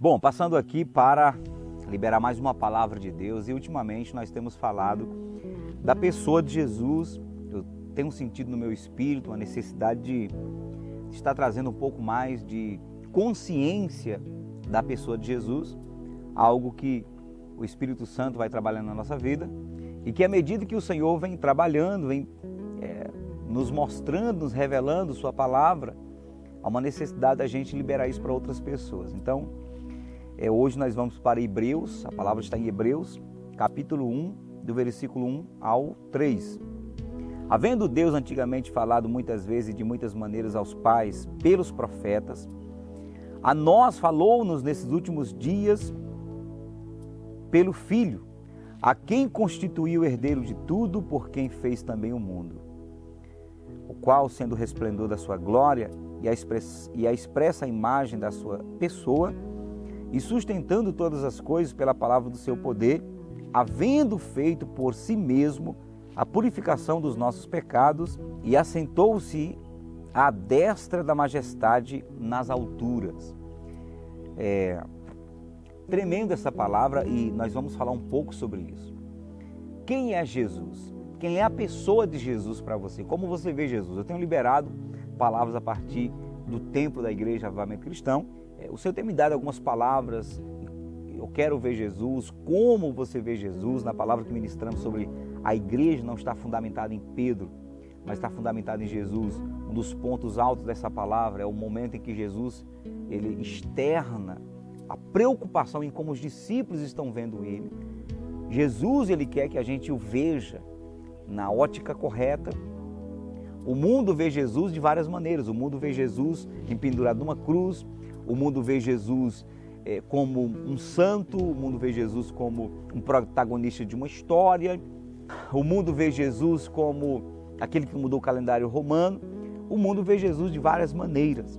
Bom, passando aqui para liberar mais uma palavra de Deus, e ultimamente nós temos falado da pessoa de Jesus. Eu tenho sentido no meu espírito uma necessidade de estar trazendo um pouco mais de consciência da pessoa de Jesus, algo que o Espírito Santo vai trabalhando na nossa vida e que à medida que o Senhor vem trabalhando, vem nos mostrando, nos revelando Sua palavra, há uma necessidade da gente liberar isso para outras pessoas. Então, hoje nós vamos para Hebreus, a palavra está em Hebreus, capítulo 1, do versículo 1 ao 3. Havendo Deus antigamente falado muitas vezes e de muitas maneiras aos pais pelos profetas, a nós falou-nos nesses últimos dias pelo Filho, a quem constituiu o herdeiro de tudo, por quem fez também o mundo, o qual, sendo o resplendor da sua glória e a expressa imagem da sua pessoa, e sustentando todas as coisas pela palavra do seu poder, havendo feito por si mesmo a purificação dos nossos pecados, e assentou-se à destra da majestade nas alturas. Tremendo essa palavra, e nós vamos falar um pouco sobre isso. Quem é Jesus? Quem é a pessoa de Jesus para você? Como você vê Jesus? Eu tenho liberado palavras a partir do templo da Igreja Avivamento Cristão. O Senhor tem me dado algumas palavras. Eu quero ver Jesus. Como você vê Jesus? Na palavra que ministramos sobre a igreja não está fundamentada em Pedro, mas está fundamentada em Jesus. Um dos pontos altos dessa palavra é o momento em que Jesus ele externa a preocupação em como os discípulos estão vendo ele. Jesus, ele quer que a gente o veja na ótica correta. O mundo vê Jesus de várias maneiras. O mundo vê Jesus empendurado numa cruz. O mundo vê Jesus como um santo. O mundo vê Jesus como um protagonista de uma história. O mundo vê Jesus como aquele que mudou o calendário romano. O mundo vê Jesus de várias maneiras.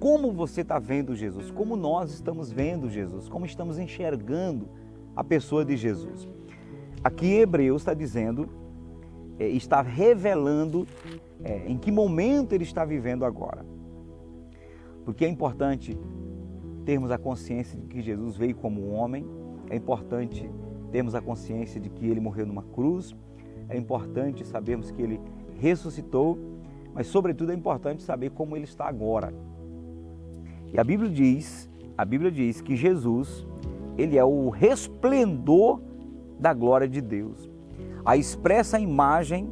Como você está vendo Jesus? Como nós estamos vendo Jesus? Como estamos enxergando a pessoa de Jesus? Aqui Hebreus está dizendo, está revelando em que momento ele está vivendo agora. Porque é importante termos a consciência de que Jesus veio como um homem, é importante termos a consciência de que ele morreu numa cruz, é importante sabermos que ele ressuscitou, mas sobretudo é importante saber como ele está agora. E a Bíblia diz que Jesus, ele é o resplendor da glória de Deus, a expressa imagem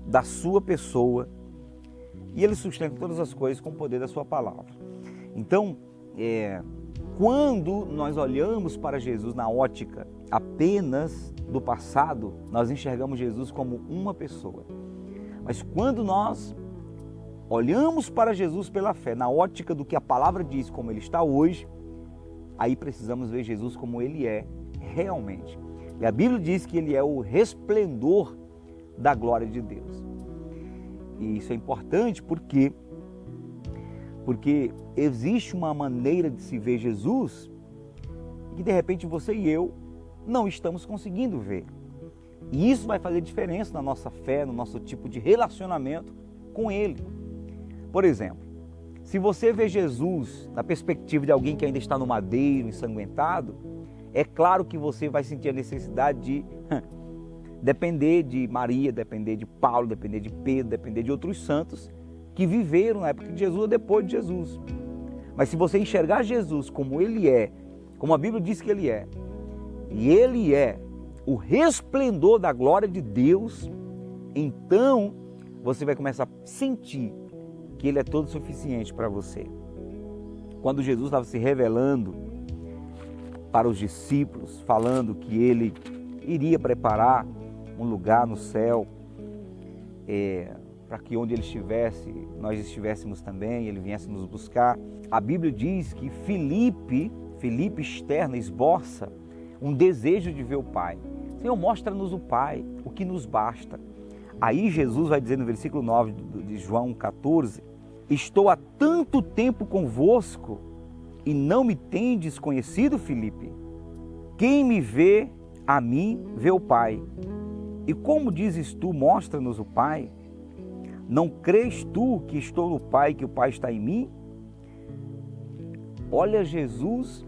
da sua pessoa, e ele sustenta todas as coisas com o poder da sua palavra. Então, quando nós olhamos para Jesus na ótica apenas do passado, nós enxergamos Jesus como uma pessoa. Mas quando nós olhamos para Jesus pela fé, na ótica do que a palavra diz, como ele está hoje, aí precisamos ver Jesus como ele é realmente. E a Bíblia diz que ele é o resplendor da glória de Deus. E isso é importante porque existe uma maneira de se ver Jesus que de repente você e eu não estamos conseguindo ver. E isso vai fazer diferença na nossa fé, no nosso tipo de relacionamento com Ele. Por exemplo, se você vê Jesus na perspectiva de alguém que ainda está no madeiro, ensanguentado, é claro que você vai sentir a necessidade de depender de Maria, depender de Paulo, depender de Pedro, depender de outros santos que viveram na época de Jesus ou depois de Jesus. Mas se você enxergar Jesus como ele é, como a Bíblia diz que ele é, e ele é o resplendor da glória de Deus, então você vai começar a sentir que ele é todo suficiente para você. Quando Jesus estava se revelando para os discípulos, falando que ele iria preparar um lugar no céu, para que onde ele estivesse, nós estivéssemos também, ele viesse nos buscar. A Bíblia diz que Filipe externa, esboça um desejo de ver o Pai. Senhor, mostra-nos o Pai, o que nos basta. Aí Jesus vai dizer no versículo 9 de João 14, estou há tanto tempo convosco e não me tendes conhecido, Filipe? Quem me vê, a mim, vê o Pai. E como dizes tu, mostra-nos o Pai? Não crês tu que estou no Pai, que o Pai está em mim? Olha Jesus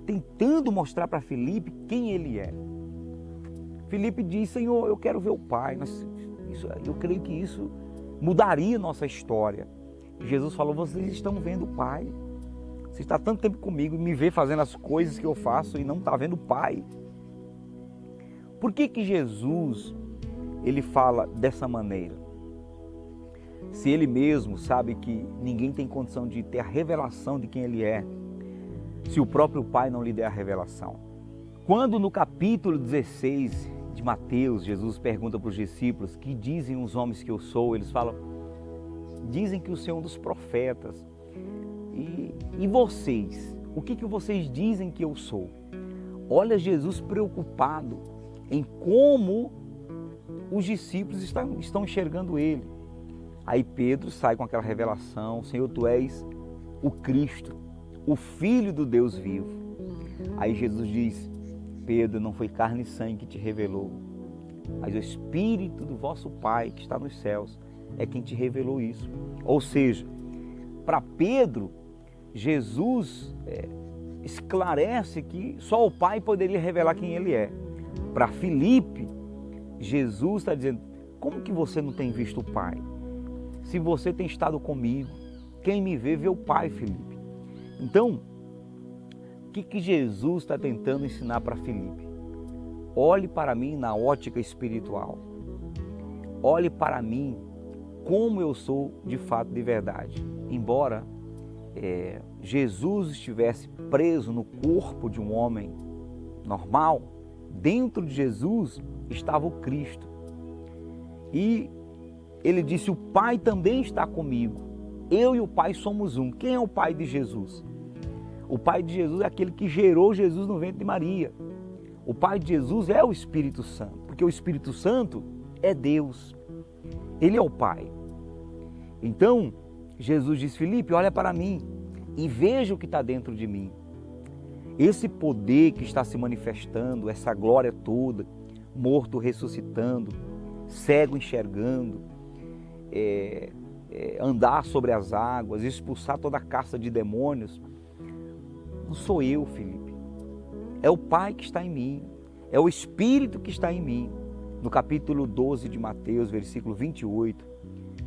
tentando mostrar para Filipe quem ele é. Filipe diz: Senhor, eu quero ver o Pai. Eu creio que isso mudaria nossa história. E Jesus falou: vocês estão vendo o Pai. Você está tanto tempo comigo e me vê fazendo as coisas que eu faço e não está vendo o Pai. Por que Jesus ele fala dessa maneira? Se ele mesmo sabe que ninguém tem condição de ter a revelação de quem ele é, se o próprio Pai não lhe der a revelação. Quando no capítulo 16 de Mateus, Jesus pergunta para os discípulos: que dizem os homens que eu sou? Eles falam: dizem que o Senhor é um dos profetas. E vocês? O que vocês dizem que eu sou? Olha Jesus preocupado em como os discípulos estão enxergando ele. Aí Pedro sai com aquela revelação: Senhor, tu és o Cristo, o Filho do Deus vivo. Aí Jesus diz: Pedro, não foi carne e sangue que te revelou, mas o Espírito do vosso Pai que está nos céus é quem te revelou isso. Ou seja, para Pedro, Jesus esclarece que só o Pai poderia revelar quem ele é. Para Filipe, Jesus está dizendo: como que você não tem visto o Pai? Se você tem estado comigo, quem me vê, vê o Pai, Filipe. Então, o que Jesus está tentando ensinar para Filipe? Olhe para mim na ótica espiritual. Olhe para mim como eu sou de fato, de verdade. Embora Jesus estivesse preso no corpo de um homem normal, dentro de Jesus estava o Cristo. E ele disse: o Pai também está comigo. Eu e o Pai somos um. Quem é o Pai de Jesus? O Pai de Jesus é aquele que gerou Jesus no ventre de Maria. O Pai de Jesus é o Espírito Santo, porque o Espírito Santo é Deus. Ele é o Pai. Então, Jesus diz: Filipe, olha para mim e veja o que está dentro de mim. Esse poder que está se manifestando, essa glória toda, morto ressuscitando, cego enxergando, andar sobre as águas, expulsar toda a caça de demônios, não sou eu, Filipe. É o Pai que está em mim, é o Espírito que está em mim. No capítulo 12 de Mateus, versículo 28,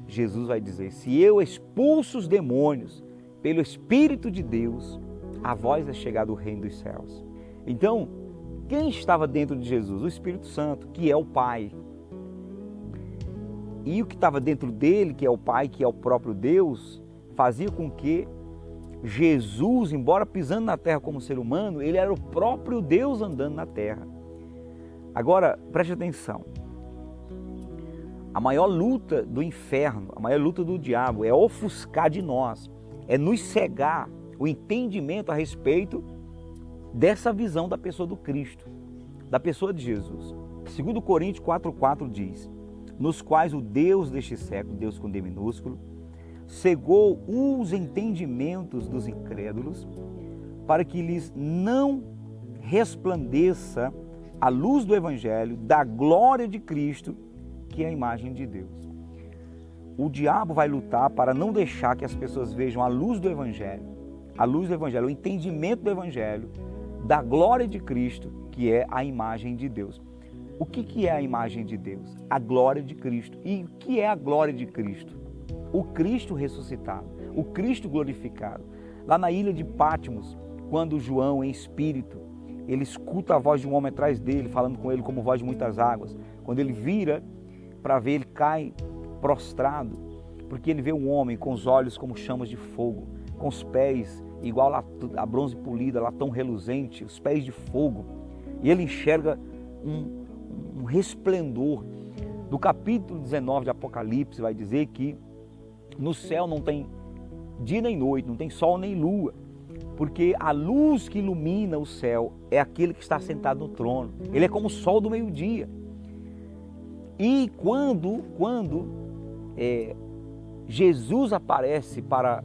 Jesus vai dizer: se eu expulso os demônios pelo Espírito de Deus, a vós é chegado o reino dos céus. Então, quem estava dentro de Jesus? O Espírito Santo, que é o Pai. E o que estava dentro dele, que é o Pai, que é o próprio Deus, fazia com que Jesus, embora pisando na terra como ser humano, ele era o próprio Deus andando na terra. Agora, preste atenção. A maior luta do inferno, a maior luta do diabo é ofuscar de nós, é nos cegar o entendimento a respeito dessa visão da pessoa do Cristo, da pessoa de Jesus. 2 Coríntios 4,4 diz: nos quais o Deus deste século, Deus com D minúsculo, cegou os entendimentos dos incrédulos, para que lhes não resplandeça a luz do Evangelho, da glória de Cristo, que é a imagem de Deus. O diabo vai lutar para não deixar que as pessoas vejam a luz do Evangelho, o entendimento do Evangelho, da glória de Cristo, que é a imagem de Deus. O que é a imagem de Deus? A glória de Cristo. E o que é a glória de Cristo? O Cristo ressuscitado, o Cristo glorificado. Lá na ilha de Patmos, quando João, em espírito, ele escuta a voz de um homem atrás dele, falando com ele como voz de muitas águas. Quando ele vira para ver, ele cai prostrado, porque ele vê um homem com os olhos como chamas de fogo, com os pés igual a bronze polida, latão reluzente, os pés de fogo. E ele enxerga um resplendor. Do capítulo 19 de Apocalipse vai dizer que no céu não tem dia nem noite, não tem sol nem lua, porque a luz que ilumina o céu é aquele que está sentado no trono. Ele é como o sol do meio-dia. E quando Jesus aparece para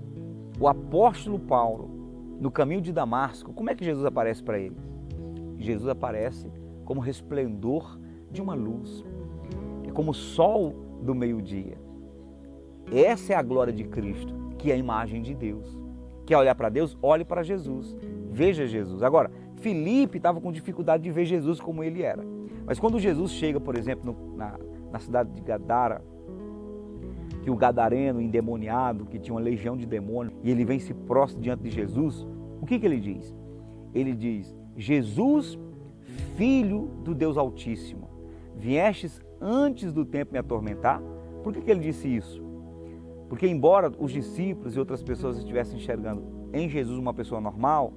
o apóstolo Paulo no caminho de Damasco, como é que Jesus aparece para ele? Jesus aparece como resplendor de uma luz, é como o sol do meio-dia. Essa é a glória de Cristo, que é a imagem de Deus. Quer olhar para Deus? Olhe para Jesus. veja Jesus. Agora, Filipe estava com dificuldade de ver Jesus como ele era. Mas quando Jesus chega, por exemplo, na cidade de Gadara, que o gadareno, endemoniado, que tinha uma legião de demônios, e ele vem se prostra diante de Jesus, o que ele diz? Ele diz: Jesus, Filho do Deus Altíssimo, viestes antes do tempo me atormentar? Por que ele disse isso? Porque embora os discípulos e outras pessoas estivessem enxergando em Jesus uma pessoa normal,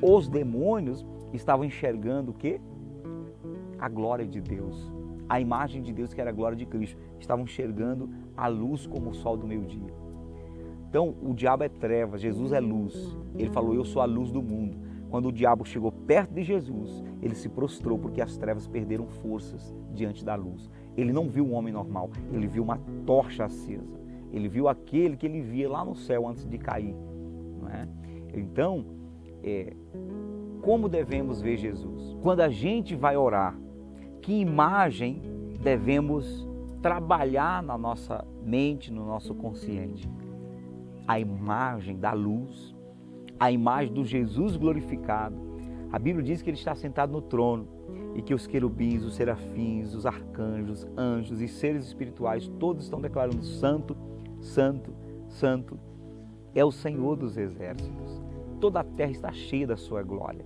os demônios estavam enxergando o quê? A glória de Deus, a imagem de Deus, que era a glória de Cristo. Estavam enxergando a luz como o sol do meio-dia. Então, o diabo é trevas, Jesus é luz. Ele falou: eu sou a luz do mundo. Quando o diabo chegou perto de Jesus, ele se prostrou, porque as trevas perderam forças diante da luz. Ele não viu um homem normal, ele viu uma tocha acesa. Ele viu aquele que ele via lá no céu antes de cair. Não é? Então, como devemos ver Jesus? Quando a gente vai orar, que imagem devemos trabalhar na nossa mente, no nosso consciente? A imagem da luz, a imagem do Jesus glorificado. A Bíblia diz que ele está sentado no trono e que os querubins, os serafins, os arcanjos, anjos e seres espirituais, todos estão declarando: santo, santo, santo é o Senhor dos exércitos. Toda a terra está cheia da sua glória.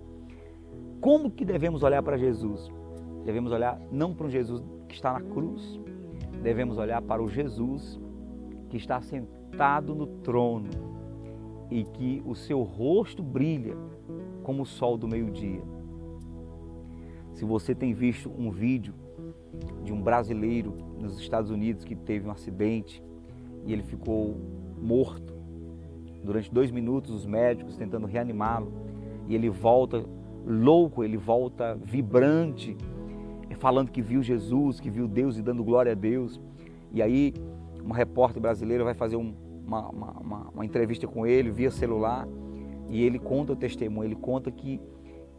Como que devemos olhar para Jesus? Devemos olhar não para o Jesus que está na cruz, devemos olhar para o Jesus que está sentado no trono e que o seu rosto brilha como o sol do meio-dia. Se você tem visto um vídeo de um brasileiro nos Estados Unidos que teve um acidente e ele ficou morto, durante 2 minutos os médicos tentando reanimá-lo, e ele volta louco, ele volta vibrante, falando que viu Jesus, que viu Deus e dando glória a Deus. E aí uma repórter brasileira vai fazer uma entrevista com ele via celular, e ele conta o testemunho, ele conta que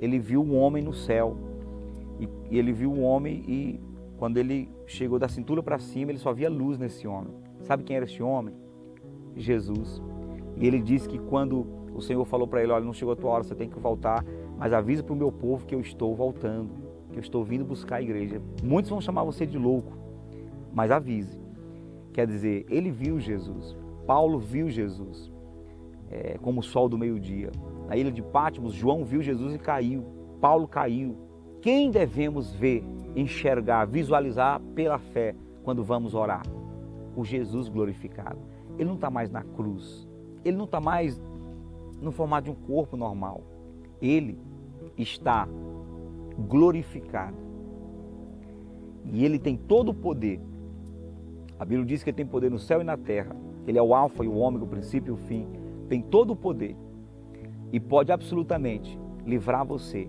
ele viu um homem no céu, e ele viu um homem, e quando ele chegou da cintura para cima, ele só via luz nesse homem. Sabe quem era esse homem? Jesus. E ele disse que quando o Senhor falou para ele: olha, não chegou a tua hora, você tem que voltar, mas avisa para o meu povo que eu estou voltando, que eu estou vindo buscar a igreja. Muitos vão chamar você de louco, mas avise. Quer dizer, ele viu Jesus. Paulo viu Jesus como o sol do meio-dia. Na ilha de Patmos, João viu Jesus e caiu. Paulo caiu. Quem devemos ver, enxergar, visualizar pela fé quando vamos orar? O Jesus glorificado. Ele não está mais na cruz. Ele não está mais no formato de um corpo normal. Ele está glorificado. E ele tem todo o poder. A Bíblia diz que ele tem poder no céu e na terra. Ele é o alfa e o ômega, o princípio e o fim. Tem todo o poder. E pode absolutamente livrar você,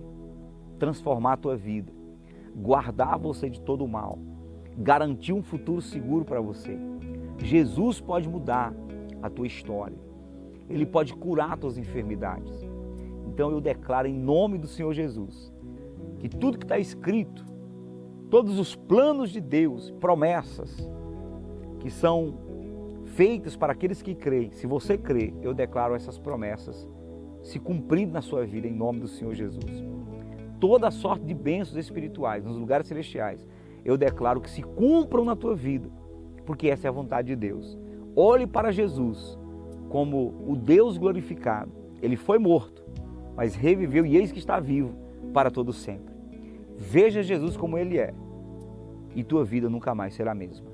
transformar a tua vida, guardar você de todo o mal, garantir um futuro seguro para você. Jesus pode mudar a tua história. Ele pode curar as tuas enfermidades. Então eu declaro em nome do Senhor Jesus que tudo que está escrito, todos os planos de Deus, promessas que são feitas para aqueles que creem, se você crê, eu declaro essas promessas se cumprindo na sua vida em nome do Senhor Jesus. Toda sorte de bênçãos espirituais nos lugares celestiais, eu declaro que se cumpram na tua vida, porque essa é a vontade de Deus. Olhe para Jesus como o Deus glorificado. Ele foi morto, mas reviveu e eis que está vivo para todo sempre. Veja Jesus como Ele é e tua vida nunca mais será a mesma.